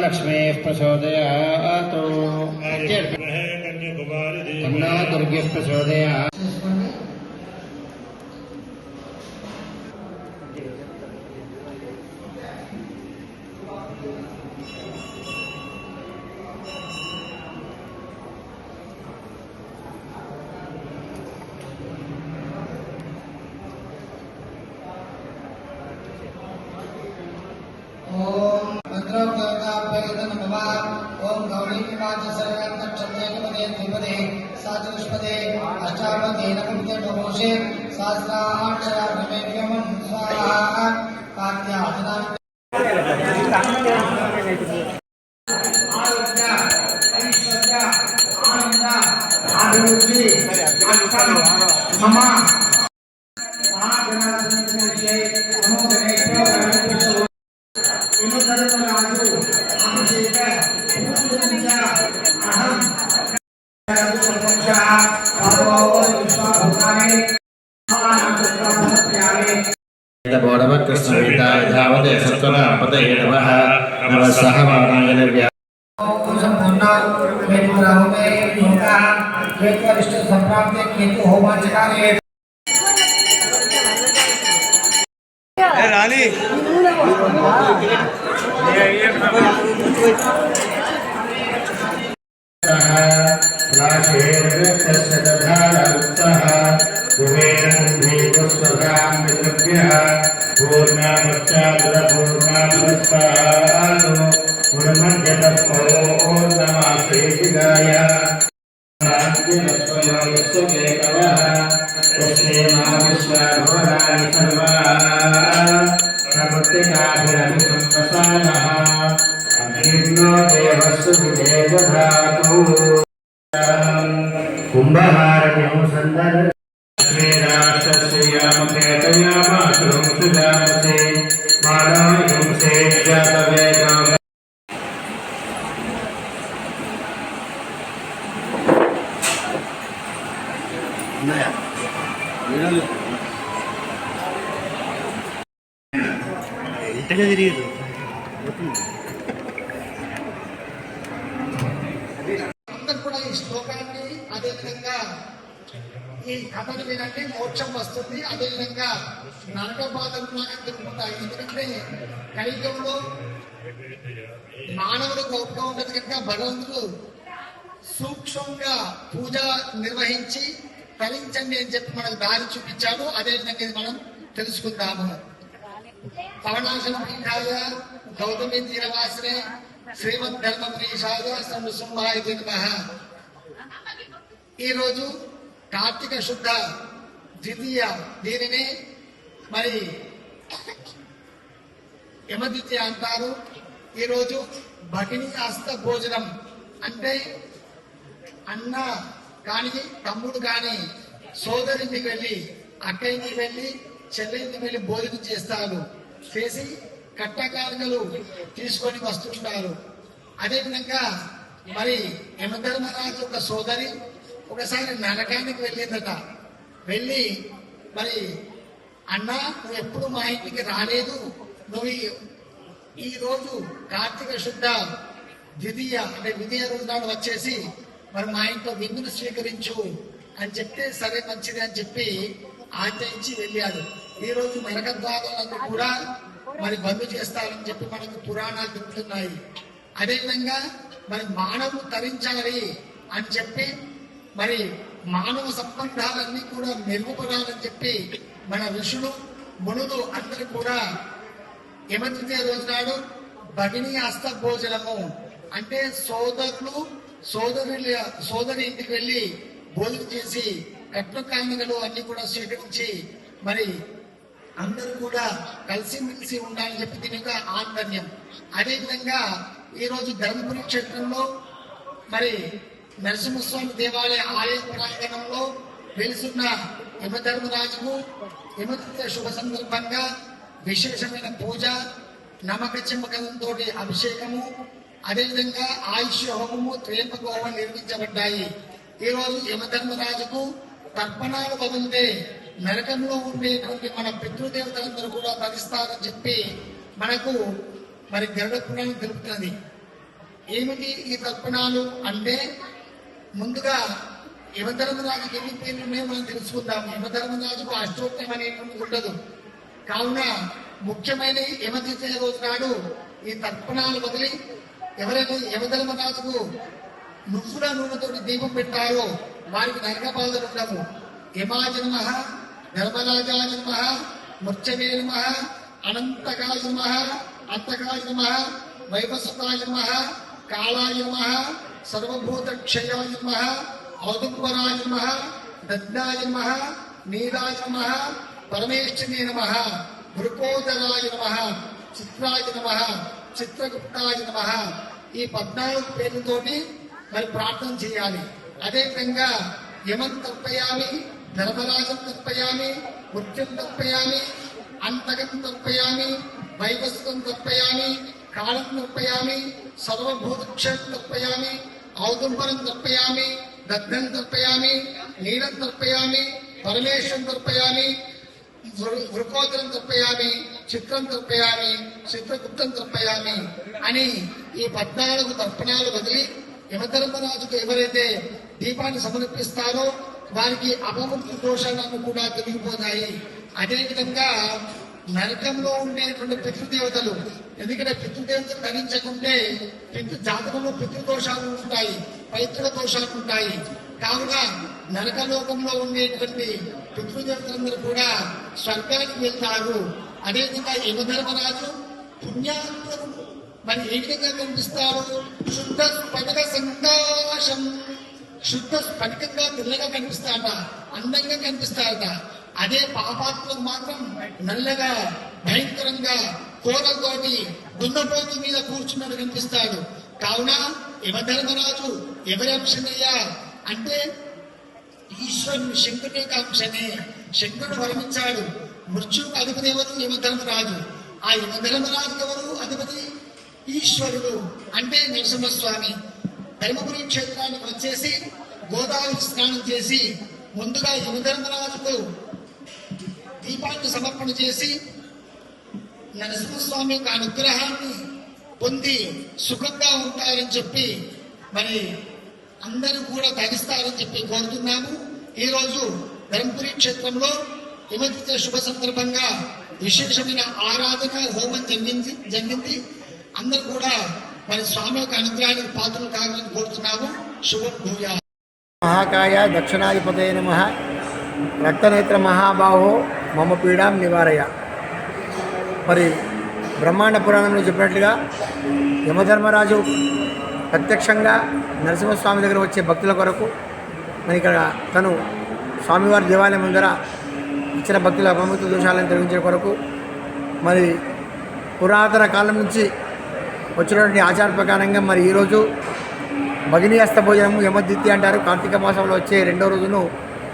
लक्ष्मीः प्रचोदयातु कन्या दुर्गे प्रचोदयात् ओम गौरी सर्वे द्विपदे साचुष्पदे अष्टापदे नवपदे नवोषे सहस्राक्षराभ्यमेभ्यं स्वाहा कात्यायनां आरोग्य ऐश्वर्य आनंद अभिवृद्धि मम महागणाधिपतये नमो गणेभ्यो गणेभ्यो राजु अभिषेक कृष्णवेदावते सत्वनापते नमः नमः सहमानाय रानी कुंभहारण्यं संदर् श्रीराष्ट्रश्रियामकेतयामातुं सुजामसे मालायुं सेव्यातवेदं శ్లోకాన్ని అదేవిధంగా ఈ కథను వినండి మోక్షం వస్తుంది. అదేవిధంగా నరక బాధలు తిరుగుతాయి. ఎందుకంటే కలియుగంలో మానవుడు గొప్పగా ఉండదు కనుక భగవంతుడు సూక్ష్మంగా పూజ నిర్వహించి తరించండి అని చెప్పి మనకు దారి చూపించాడు. అదేవిధంగా ఇది మనం తెలుసుకుందాము. పవనాశనం పీఠాయ గౌతమి తీరవాసనే శ్రీమద్ ధర్మపురీషాదం నృసింహాయ నమః. ఈరోజు కార్తీక శుద్ధ ద్వితీయ, దీనిని మరి యమద్వితీయ అంటారు. ఈరోజు భగిని హస్త భోజనం అంటే అన్న కాని తమ్ముడు కాని సోదరునికి వెళ్ళి అక్కయ్యకి వెళ్ళి చెల్లెకి వెళ్ళి భోజనం చేస్తారు. చేసి కట్టకానుకలు తీసుకొని వస్తుంటారు. అదేవిధంగా మరి యమధర్మరాజు ఒక సోదరి ఒకసారి నరకానికి వెళ్ళిందట. వెళ్ళి మరి అన్న నువ్వు ఎప్పుడు మా ఇంటికి రాలేదు, నువ్వు ఈ రోజు కార్తీక శుద్ధ ద్వితీయ అంటే విధియ రోజు నాడు వచ్చేసి మరి మా ఇంట్లో విందును స్వీకరించు అని చెప్తే సరే మంచిది అని చెప్పి ఆచరించి వెళ్ళారు. ఈ రోజు నరక ద్వారాలను కూడా మరి బంద్ చేస్తారని చెప్పి మనకు పురాణాలు చెప్తున్నాయి. అదేవిధంగా మరి మానవులు తరించాలి అని చెప్పి మరి మానవ సంబంధాలన్నీ కూడా మెరుగుపడాలని చెప్పి మన ఋషులు మునులు అందరూ కూడా యమద్వితీయ రోజు నాడు భగిని హస్త భోజనము అంటే సోదరులు సోదరి ఇంటికి వెళ్ళి భోజనం చేసి కట్న కానుకలు అన్ని కూడా స్వీకరించి మరి అందరూ కూడా కలిసిమెలిసి ఉండాలని చెప్పి దీని యొక్క ఆంతర్యం. అదేవిధంగా ఈ రోజు ధర్మపురి క్షేత్రంలో మరి నరసింహస్వామి దేవాలయ ఆలయ ప్రాంగణంలో వెలుసున్న యమధర్మరాజుకు యమద్వితీయ శుభ సందర్భంగా విశేషమైన పూజ, నమ్మక చెమ్మకంతో అభిషేకము, అదేవిధంగా ఆయుష్ హోమము, త్రయంబక హోమం నిర్మించబడ్డాయి. ఈ రోజు యమధర్మరాజుకు తర్పణాలు వదిలితే నరకంలో ఉండేటువంటి మన పితృదేవతలందరూ కూడా తరిస్తారని చెప్పి మనకు మరి గరుడ పురాణం తెలుపుతుంది. ఏమిటి ఈ తర్పణాలు అంటే, ముందుగా యమధర్మరాజుకి ఎన్ని పేర్లు ఉన్నాయో మనం తెలుసుకుందాం. యమధర్మరాజుకు అష్టోత్తరం అనేటువంటి ఉండదు. కావున ముఖ్యమైన యమద్వితీయ రోజు నాడు ఈ తర్పణాలు వదిలి ఎవరైతే యమధర్మరాజుకు నువ్వుల నూనెతోటి దీపం పెట్టారో వారికి నరక బాధలు ఉండవు. యమాయ నమః, ధర్మరాజాయ నమః, మృత్యవే నమః, అనంతకాయ నమః, అంతకాయ నమః, వైవస్వతాయ నమః, కాళాయ నమః, సర్వభూత క్షయాయ నమః, ఔదుంబరాయ నమః, దగ్ధాయ నమః, నీలాయ నమః, పరమేశ్వరే నమః, వృకోదరాయ నమః, చిత్రాయ నమః, చిత్రగుప్తాయ నమః. ఈ 14 పేర్లతోటి మరి ప్రార్థన చేయాలి. అదేవిధంగా యమం తర్పయామి, ధర్మరాజం తర్పయామి, మృత్యుం తర్పయామి, అంతకం తర్పయామి, వైవస్వం తర్పయామి, కాళం తర్పయామి, సర్వభూతక్షయం తర్పయామి, ఔదుంబరం తర్పయామి, దగ్ధం తర్పయామి, నీలం తర్పయామి, పరమేశ్వరం తర్పయామి, వృకోదరం తర్పయామి, చిత్రం తర్పయామి, చిత్రగుప్తం తర్పయామి అని ఈ 14 తర్పణాలు వదిలి యమధర్మరాజుకు ఎవరైతే దీపాన్ని సమర్పిస్తారో వారికి అపమృత్యు దోషాలను కూడా తొలగిపోతాయి. అదేవిధంగా నరకంలో ఉండేటువంటి పితృదేవతలు, ఎందుకంటే పితృదేవతలు ధరించకుంటే జాతకంలో పితృదోషాలు ఉంటాయి, పైతృక దోషాలు ఉంటాయి. కావున నరకలోకంలో ఉండేటువంటి పితృదేవతలందరూ కూడా స్వర్గానికి వెళ్తారు. అదేవిధంగా యమధర్మరాజు పుణ్యాత్మను మరి ఏ విధంగా కనిపిస్తారు? శుద్ధ స్ఫటిక సంకాశం, శుద్ధ స్ఫటికంగా తెల్లగా కనిపిస్తాడట, అందంగా కనిపిస్తాడట. అదే పాపాత్మకు మాత్రం నల్లగా భయంకరంగా కోరతోటి దున్నపోతు మీద కూర్చున్నట్టు కనిపిస్తాడు. కావున యమధర్మరాజు ఎవరి అంశనయ్యా అంటే ఈశ్వరుడు శంకుని యొక్క అంశనే. శంకుడు వర్ణించాడు. మృత్యుకు అధిపతి ఎవరు? యమధర్మరాజు. ఆ యమధర్మరాజు ఎవరు అధిపతి? ఈశ్వరుడు అంటే నరసింహస్వామి. ధర్మపురి క్షేత్రానికి వచ్చేసి గోదావరి స్నానం చేసి ముందుగా యమధర్మరాజుకు దీపాన్ని సమర్పణ చేసి నరసింహస్వామి యొక్క అనుగ్రహాన్ని పొంది సుఖంగా ఉంటారని చెప్పి మరి అందరూ కూడా తగిస్తారని చెప్పి కోరుతున్నాము. ఈ రోజు ధర్మపురి క్షేత్రంలో యమద్వితీయ శుభ సందర్భంగా విశేషమైన ఆరాధన హోమం జరిగింది. అందరూ కూడా మరి స్వామి యొక్క అనుగ్రహానికి పాత్రలు కావాలని కోరుతున్నాము. శుభం భూయా. మహాకాయ దక్షిణాధిపతయ నమః. రక్తనేత్ర మహాబాహో మమ పీడాం నివారయ. మరి బ్రహ్మాండ పురాణంలో చెప్పినట్లుగా యమధర్మరాజు ప్రత్యక్షంగా నరసింహస్వామి దగ్గర వచ్చే భక్తుల కొరకు మరి ఇక్కడ తను స్వామివారి దేవాలయం ముందర ఇచ్చిన భక్తుల అపమృత్యు దోషాలను తొలగించే కొరకు మరి పురాతన కాలం నుంచి వచ్చినటువంటి ఆచార ప్రకారంగా మరి ఈరోజు భగిని హస్త భోజనము యమద్వితీయ అంటారు. కార్తీక మాసంలో వచ్చే 2వ రోజును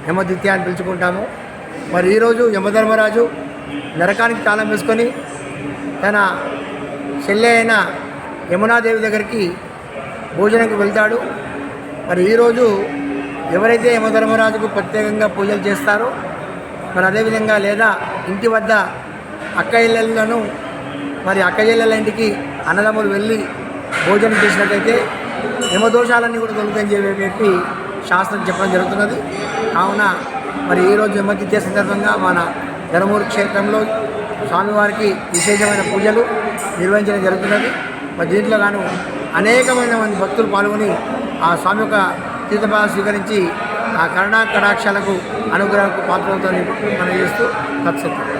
యమద్వితీయ అని పిలుచుకుంటాము. మరి ఈరోజు యమధర్మరాజు నరకానికి తాళం వేసుకొని తన చెల్లె అయిన యమునాదేవి దగ్గరికి భోజనంకి వెళ్తాడు. మరి ఈరోజు ఎవరైతే యమధర్మరాజుకు ప్రత్యేకంగా పూజలు చేస్తారో మరి అదేవిధంగా లేదా ఇంటి వద్ద అక్క ఇళ్ళను మరి అక్క ఇళ్ళ ఇంటికి అన్నదమ్ములు వెళ్ళి భోజనం చేసినట్లయితే యమదోషాలన్నీ కూడా తొలగని చెప్పి శాస్త్రం చెప్పడం జరుగుతున్నది. కావున మరి ఈరోజు యమద్వితీయ సందర్భంగా మన ధర్మపురి క్షేత్రంలో స్వామివారికి విశేషమైన పూజలు నిర్వహించడం జరుగుతున్నది. మరి దీంట్లో గాను అనేకమైన మంది భక్తులు పాల్గొని ఆ స్వామి యొక్క తీర్థపాద స్వీకరించి ఆ కరుణా కటాక్షాలకు అనుగ్రహాలకు పాత్రలతో మనం చేస్తూ తత్సత్యం.